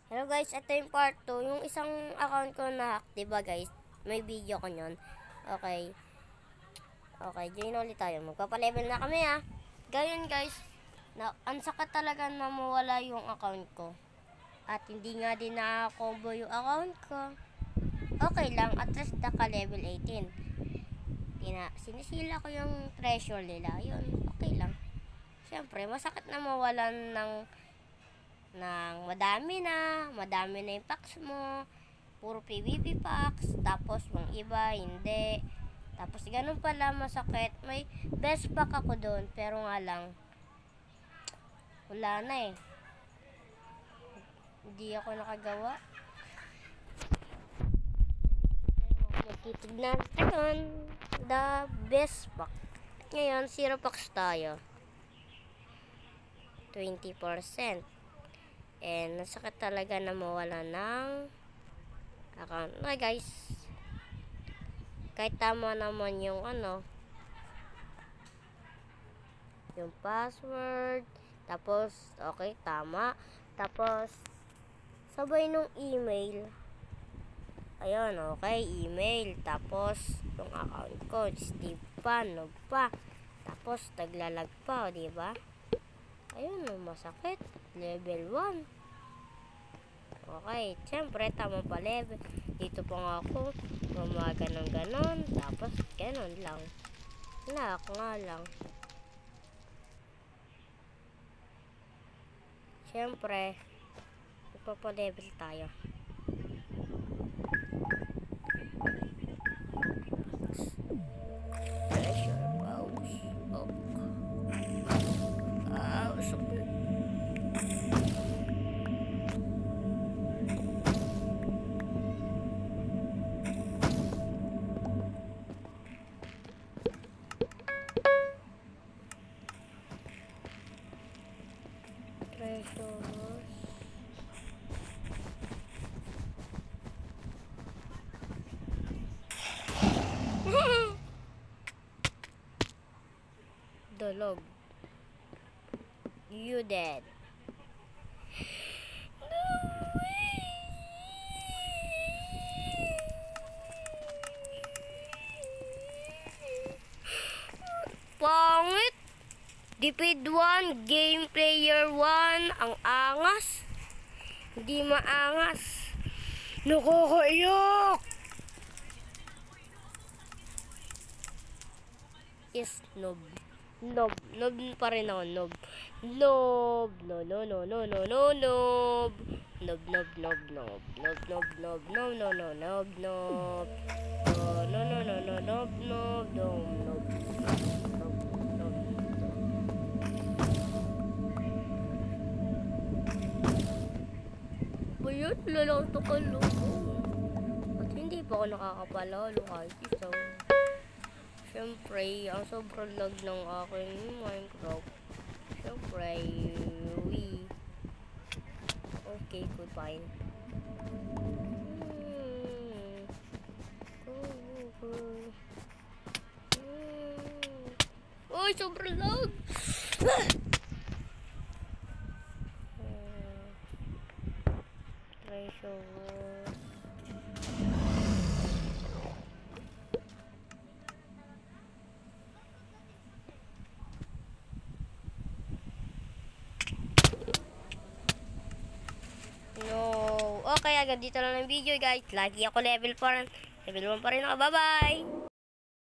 Hello guys, ito yung part 2. Yung isang account ko na hack, diba guys? May video ko nyon. Okay. Okay, join ulit tayo. Magpapalevel na kami ha. Ganyan guys, ang sakit talaga na mawala yung account ko. At hindi nga din nakakombo yung account ko. Okay lang, at least naka-level 18. Sinisila ko yung treasure nila. Yun, okay lang. Siyempre, masakit na mawalan ng madami na yung packs mo, puro PvP packs, tapos yung iba hindi, tapos ganun pala masakit. May best pack ako doon, pero nga lang wala na eh, hindi ako nakagawa. Magtitignan natin the best pack. Ngayon 0 packs tayo, 20%. And nasakit talaga na mawala ng account na guys. Kahit tama naman yung yung password, tapos okay, tama, tapos sabay nung email, ayun, okay, email, tapos yung account ko Steve pa, Nog pa, tapos taglalag pa, diba? Ayun, masakit. Level 1. Okay, siyempre, tama pa level. Dito pa nga ako, gumaga ng ganon. Tapos, ganon lang. Lock nga lang. Siyempre, magpapa-level tayo. Dolog, you dead. No way. Pangit. Defeat 1, game player 1, ang angas. Hindi maangas. Nakakaiyak. Yes, noob. Noob pa rin ako, noob. Noob, no, noob. Noob. Bayot, lalaki ito ka loko. At hindi pa ako nakakapalalo kahit isa. Siyempre, ang sobrang lag ng aking Minecraft. Siyempre, okay, goodbye. Uy, sobrang lag! Treasure. No. Okay, agad dito lang ng video guys. Lagi ako level 4. Level 1 pa rin ako. Bye-bye!